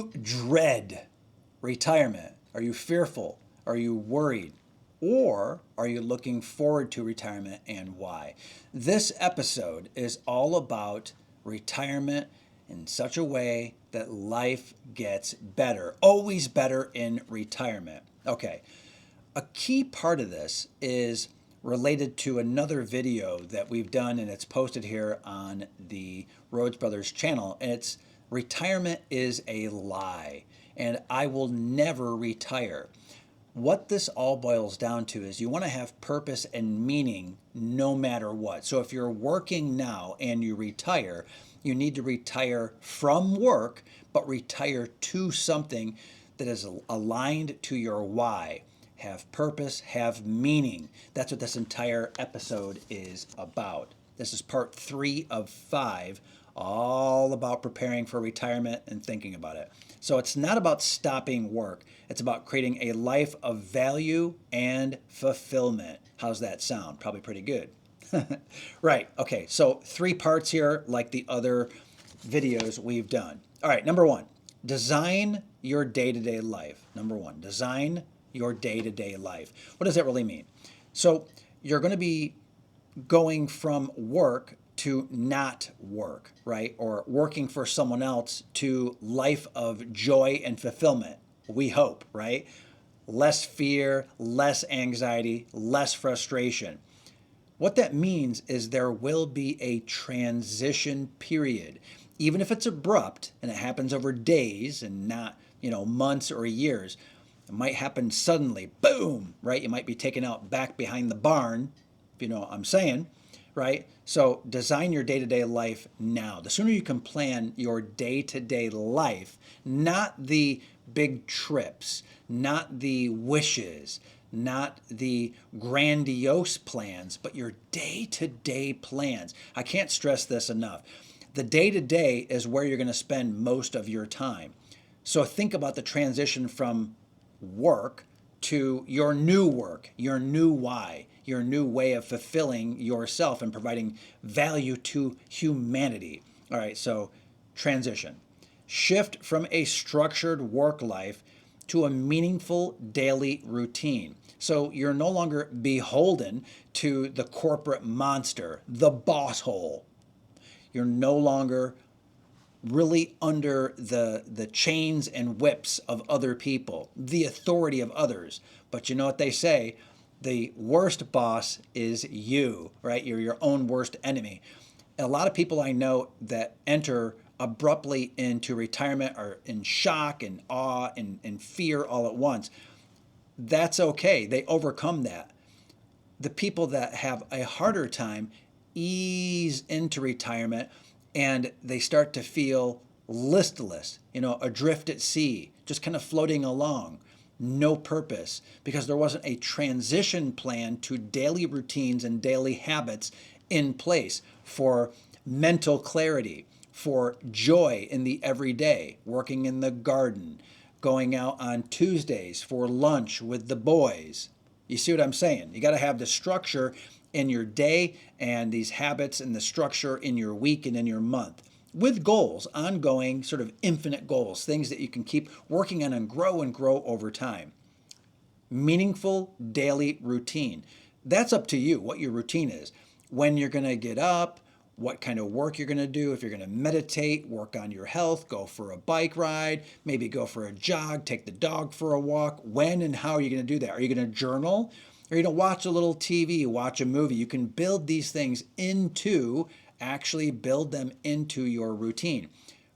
you dread retirement? Are you fearful? Are you worried? Or are you looking forward to retirement and why? This episode is all about retirement in such a way that life gets better, always better in retirement. Okay, a key part of this is related to another video that we've done, and it's posted here on the Rhodes Brothers channel. And it's retirement is a lie, and I will never retire. What this all boils down to is you want to have purpose and meaning no matter what. So if you're working now and you retire, you need to retire from work, but retire to something that is aligned to your why. Have purpose, have meaning. That's what this entire episode is about. This is part 3 of 5, all about preparing for retirement and thinking about it. So it's not about stopping work. It's about creating a life of value and fulfillment. How's that sound? Probably pretty good. Right. Okay. So 3 parts here, like the other videos we've done. All right. Number 1, design your day-to-day life. Number 1, design your day-to-day life. What does that really mean? So you're going to be going from work to not work, right? Or working for someone else to life of joy and fulfillment. We hope, right? Less fear, less anxiety, less frustration. What that means is there will be a transition period. Even if it's abrupt and it happens over days and not, months or years, it might happen suddenly, boom, right? You might be taken out back behind the barn, if you know what I'm saying, right? So design your day-to-day life now. The sooner you can plan your day-to-day life, not the big trips, not the wishes, not the grandiose plans, but your day-to-day plans. I can't stress this enough. The day-to-day is where you're going to spend most of your time. So think about the transition from work to your new work, your new why, your new way of fulfilling yourself and providing value to humanity. All right, so transition. Shift from a structured work life to a meaningful daily routine. So you're no longer beholden to the corporate monster, the boss hole. You're no longer really under the chains and whips of other people, the authority of others. But you know what they say? The worst boss is you, right? You're your own worst enemy. A lot of people I know that enter abruptly into retirement are in shock and awe and fear all at once. That's okay. They overcome that. The people that have a harder time ease into retirement and they start to feel listless, adrift at sea, just kind of floating along, no purpose, because there wasn't a transition plan to daily routines and daily habits in place for mental clarity, for joy in the everyday, working in the garden, going out on Tuesdays for lunch with the boys. You see what I'm saying? You got to have the structure in your day and these habits and the structure in your week and in your month with goals, ongoing sort of infinite goals, things that you can keep working on and grow over time. Meaningful daily routine. That's up to you what your routine is. When you're going to get up, what kind of work you're going to do, if you're going to meditate, work on your health, go for a bike ride, maybe go for a jog, take the dog for a walk. When and how are you going to do that? Are you going to journal? Or you know, watch a little TV, watch a movie. You can build these things actually build them into your routine,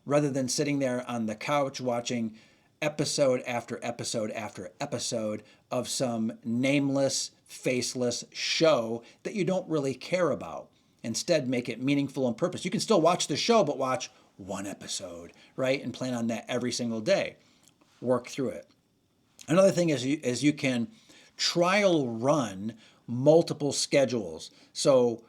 rather than sitting there on the couch watching episode after episode after episode of some nameless, faceless show that you don't really care about. Instead, make it meaningful and purpose. You can still watch the show, but watch one episode, right? And plan on that every single day. Work through it. Another thing is you can trial run multiple schedules. So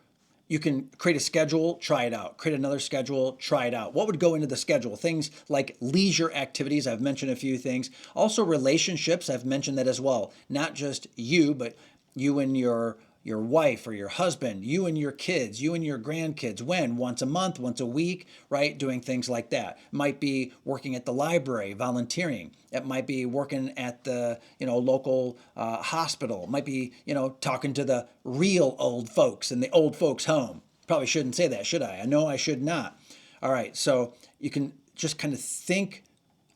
you can create a schedule, try it out. Create another schedule, try it out. What would go into the schedule? Things like leisure activities. I've mentioned a few things. Also relationships. I've mentioned that as well. Not just you, but you and your your wife or your husband, you and your kids, you and your grandkids. When? Once a month, once a week, right? Doing things like that. It might be working at the library, volunteering. It might be working at the local hospital. It might be talking to the real old folks in the old folks home. Probably shouldn't say that, should I? I know I should not. All right, so you can just kind of think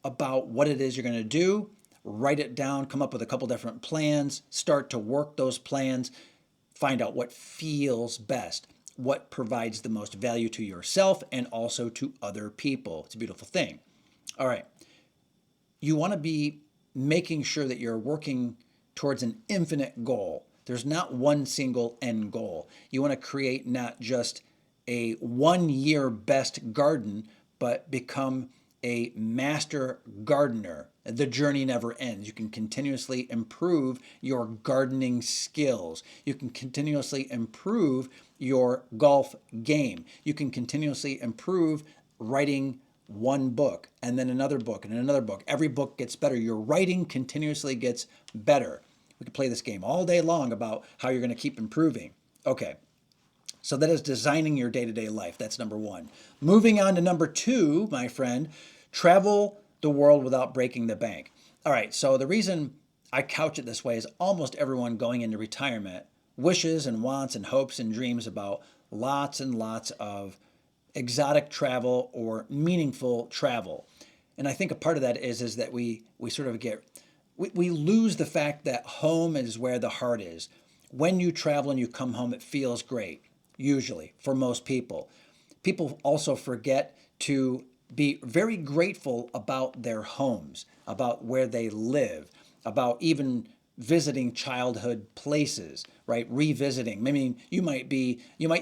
about what it is you're going to do, write it down, come up with a couple different plans, start to work those plans, find out what feels best, what provides the most value to yourself and also to other people. It's a beautiful thing. All right, you want to be making sure that you're working towards an infinite goal. There's not one single end goal. You want to create not just a 1 year best garden, but become a master gardener. The journey never ends. You can continuously improve your gardening skills. You can continuously improve your golf game. You can continuously improve writing one book and then another book and another book. Every book gets better. Your writing continuously gets better. We could play this game all day long about how you're going to keep improving. Okay. So that is designing your day-to-day life. That's number one. Moving on to number two, my friend, travel the world without breaking the bank. All right, so the reason I couch it this way is almost everyone going into retirement wishes and wants and hopes and dreams about lots and lots of exotic travel or meaningful travel. And I think a part of that is that we sort of we lose the fact that home is where the heart is. When you travel and you come home, it feels great, usually, for most people. People also forget to be very grateful about their homes, about where they live, about even visiting childhood places, right? Revisiting. I mean, you might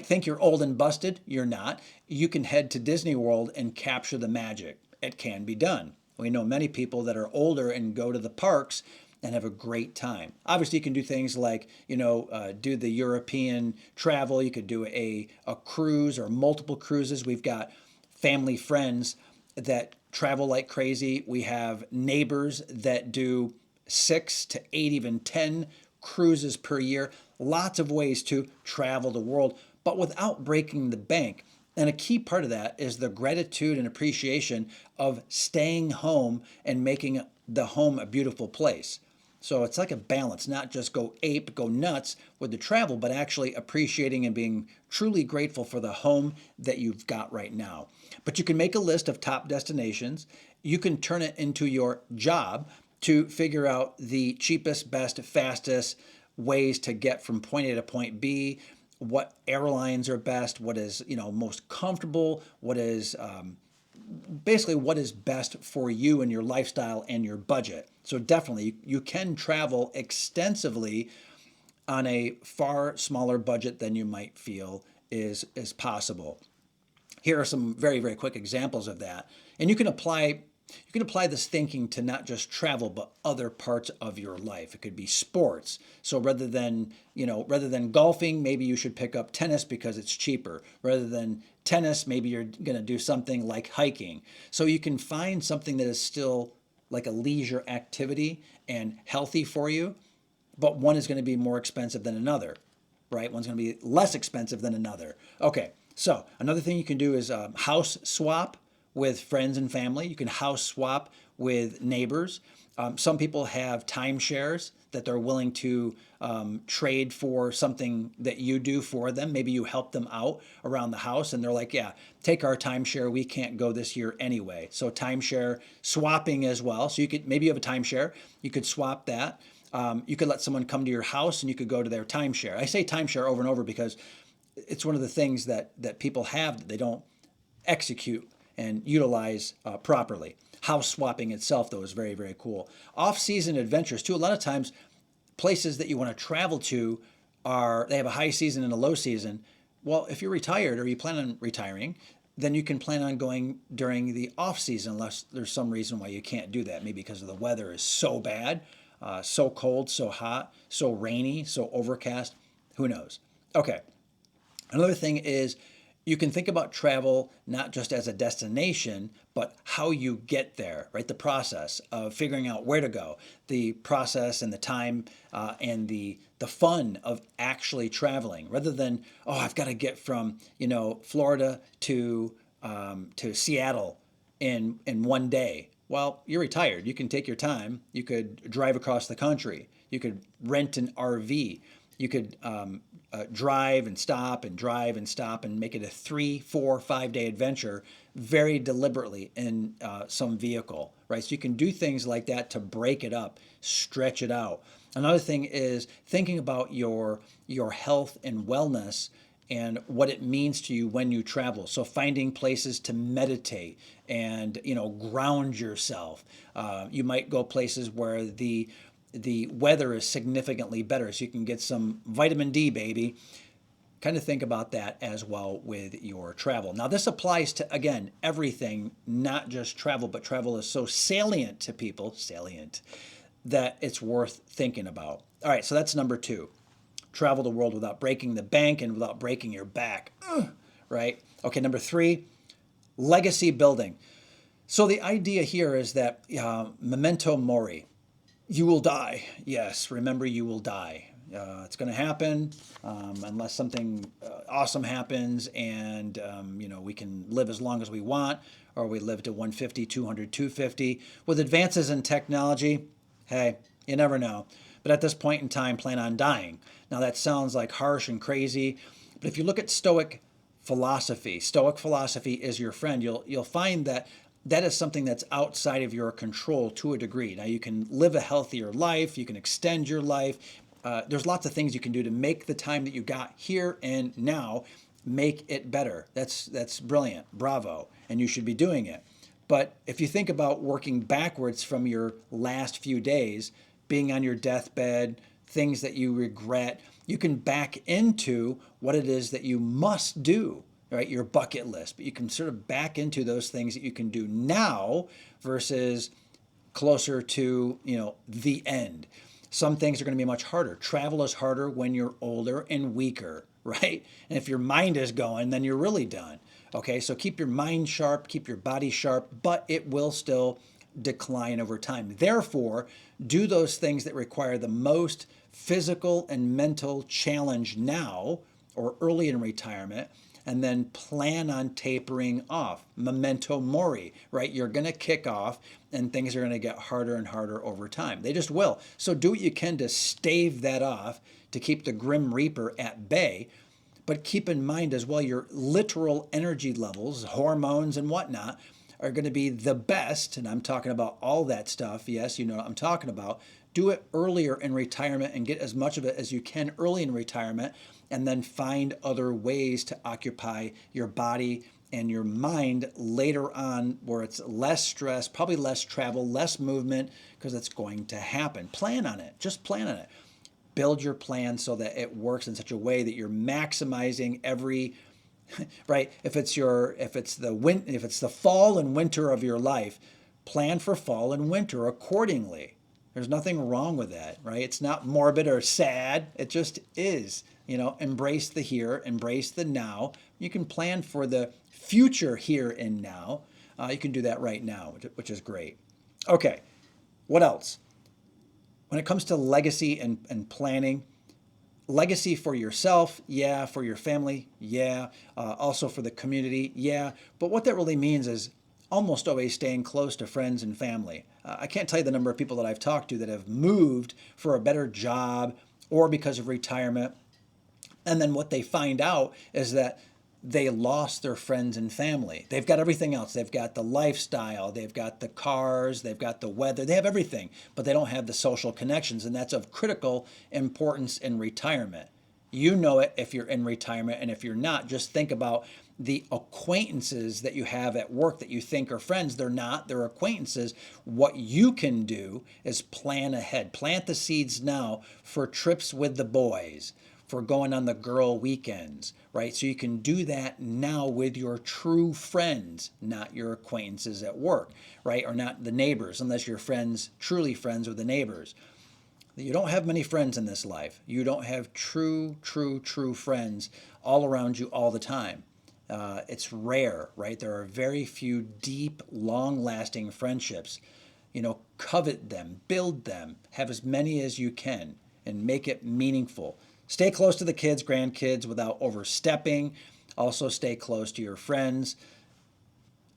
think you're old and busted. You're not. You can head to Disney World and capture the magic. It can be done. We know many people that are older and go to the parks and have a great time. Obviously, you can do things like, do the European travel. You could do a cruise or multiple cruises. We've got family friends that travel like crazy. We have neighbors that do 6 to 8, even 10 cruises per year. Lots of ways to travel the world, but without breaking the bank. And a key part of that is the gratitude and appreciation of staying home and making the home a beautiful place. So it's like a balance, not just go nuts with the travel, but actually appreciating and being truly grateful for the home that you've got right now. But you can make a list of top destinations. You can turn it into your job to figure out the cheapest, best, fastest ways to get from point A to point B, what airlines are best, what is most comfortable, what is basically what is best for you and your lifestyle and your budget. So definitely you can travel extensively on a far smaller budget than you might feel is possible. Here are some very, very quick examples of that. And you can apply this thinking to not just travel, but other parts of your life. It could be sports. So rather than golfing, maybe you should pick up tennis because it's cheaper. Rather than tennis, maybe you're going to do something like hiking. So you can find something that is still like a leisure activity and healthy for you, but one is going to be more expensive than another, right? One's going to be less expensive than another. Okay, so another thing you can do is house swap with friends and family. You can house swap with neighbors. Some people have timeshares that they're willing to trade for something that you do for them. Maybe you help them out around the house and they're like, yeah, take our timeshare. We can't go this year anyway. So timeshare swapping as well. So maybe you have a timeshare. You could swap that. You could let someone come to your house and you could go to their timeshare. I say timeshare over and over because it's one of the things that people have that they don't execute and utilize properly. House swapping itself, though, is very, very cool. Off-season adventures, too. A lot of times, places that you want to travel to they have a high season and a low season. Well, if you're retired or you plan on retiring, then you can plan on going during the off-season unless there's some reason why you can't do that. Maybe because the weather is so bad, so cold, so hot, so rainy, so overcast. Who knows? Okay. Another thing is you can think about travel not just as a destination, but how you get there, right? The process of figuring out where to go, the process and the time and the the fun of actually traveling rather than, oh, I've got to get from, Florida to Seattle in one day. Well, you're retired. You can take your time. You could drive across the country. You could rent an RV. You could drive and stop and drive and stop and make it a 3, 4, 5 day adventure very deliberately in some vehicle, right? So you can do things like that to break it up, stretch it out. Another thing is thinking about your health and wellness and what it means to you when you travel. So finding places to meditate and ground yourself. You might go places where the weather is significantly better, so you can get some vitamin D, baby. Kind of think about that as well with your travel. Now, this applies to, again, everything, not just travel, but travel is so salient to people, that it's worth thinking about. All right, so that's number 2. Travel the world without breaking the bank and without breaking your back, right? Okay, number 3, legacy building. So the idea here is that memento mori. You will die. Yes, remember you will die. It's going to happen unless something awesome happens and, we can live as long as we want, or we live to 150, 200, 250. With advances in technology, hey, you never know. But at this point in time, plan on dying. Now that sounds like harsh and crazy, but if you look at Stoic philosophy is your friend. You'll find that is something that's outside of your control to a degree. Now you can live a healthier life, you can extend your life. There's lots of things you can do to make the time that you got here and now make it better. That's brilliant. Bravo. And you should be doing it. But if you think about working backwards from your last few days, being on your deathbed, things that you regret, you can back into what it is that you must do, right? Your bucket list. But you can sort of back into those things that you can do now versus closer to, the end. Some things are going to be much harder. Travel is harder when you're older and weaker, right? And if your mind is going, then you're really done. Okay, so keep your mind sharp, keep your body sharp, but it will still decline over time. Therefore, do those things that require the most physical and mental challenge now or early in retirement, and then plan on tapering off. Memento mori, right? You're going to kick off and things are going to get harder and harder over time. They just will. So do what you can to stave that off, to keep the Grim Reaper at bay. But keep in mind as well, your literal energy levels, hormones and whatnot, are going to be the best. And I'm talking about all that stuff. Yes, you know what I'm talking about. Do it earlier in retirement and get as much of it as you can early in retirement, and then find other ways to occupy your body and your mind later on where it's less stress, probably less travel, less movement, because it's going to happen. Plan on it. Just plan on it. Build your plan so that it works in such a way that you're maximizing every right. If it's the fall and winter of your life, plan for fall and winter accordingly. There's nothing wrong with that, right? It's not morbid or sad. It just is. Embrace the here, embrace the now. You can plan for the future here and now. You can do that right now, which is great. Okay, what else? When it comes to legacy and planning, legacy for yourself, yeah. For your family, yeah. Also for the community, yeah. But what that really means is almost always staying close to friends and family. I can't tell you the number of people that I've talked to that have moved for a better job or because of retirement. And then what they find out is that they lost their friends and family. They've got everything else. They've got the lifestyle, they've got the cars, they've got the weather, they have everything, but they don't have the social connections. And that's of critical importance in retirement. You know it if you're in retirement, and if you're not, just think about the acquaintances that you have at work that you think are friends. They're not, they're acquaintances. What you can do is plan ahead. Plant the seeds now for trips with the boys, for going on the girl weekends, right? So you can do that now with your true friends, not your acquaintances at work, right? Or not the neighbors, unless you're friends, truly friends with the neighbors. You don't have many friends in this life. You don't have true friends all around you all the time. It's rare, right? There are very few deep, long-lasting friendships. Covet them, build them, have as many as you can. and make it meaningful. Stay close to the kids, grandkids without overstepping. Also stay close to your friends.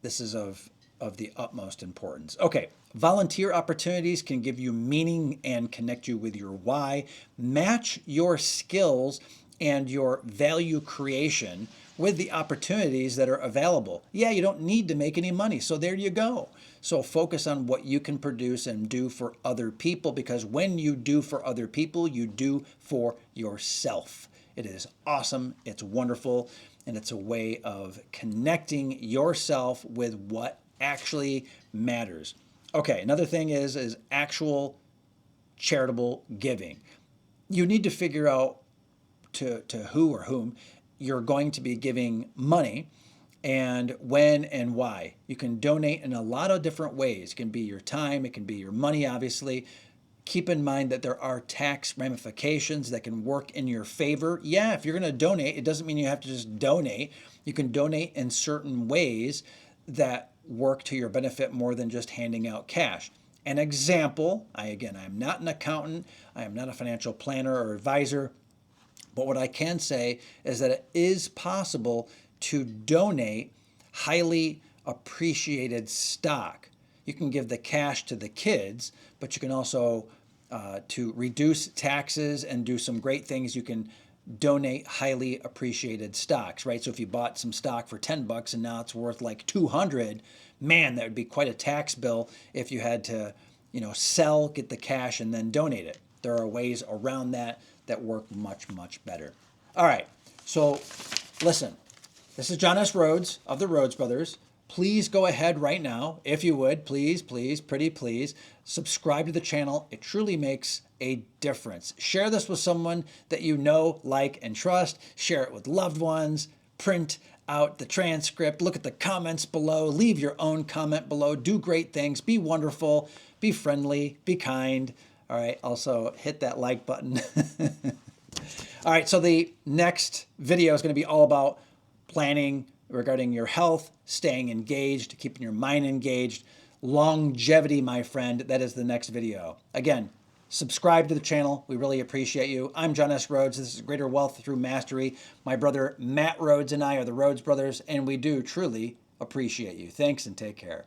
This is of the utmost importance. Okay, volunteer opportunities can give you meaning and connect you with your why. Match your skills and your value creation with the opportunities that are available. Yeah, you don't need to make any money, so there you go. So focus on what you can produce and do for other people, because when you do for other people, you do for yourself. It is awesome, it's wonderful, and it's a way of connecting yourself with what actually matters. Okay, another thing is actual charitable giving. You need to figure out to who or whom you're going to be giving money, and when and why. You can donate in a lot of different ways. It can be your time, it can be your money, obviously. Keep in mind that there are tax ramifications that can work in your favor. Yeah, if you're going to donate, it doesn't mean you have to just donate. You can donate in certain ways that work to your benefit more than just handing out cash. An example, I'm not an accountant, I am not a financial planner or advisor, but what I can say is that it is possible to donate highly appreciated stock. You can give the cash to the kids, but you can also, to reduce taxes and do some great things, you can donate highly appreciated stocks, right? So if you bought some stock for $10 and now it's worth like 200, man, that would be quite a tax bill if you had to, sell, get the cash, and then donate it. There are ways around that work much, much better. All right, so listen, this is John S. Rhodes of the Rhodes Brothers. Please go ahead right now, if you would, please, pretty please, subscribe to the channel. It truly makes a difference. Share this with someone that you know, like, and trust. Share it with loved ones. Print out the transcript. Look at the comments below. Leave your own comment below. Do great things. Be wonderful. Be friendly. Be kind. All right, also hit that like button. All right, so the next video is going to be all about planning regarding your health, staying engaged, keeping your mind engaged, longevity, my friend. That is the next video. Again, subscribe to the channel. We really appreciate you. I'm John S. Rhodes. This is Greater Wealth Through Mastery. My brother Matt Rhodes and I are the Rhodes Brothers, and we do truly appreciate you. Thanks and take care.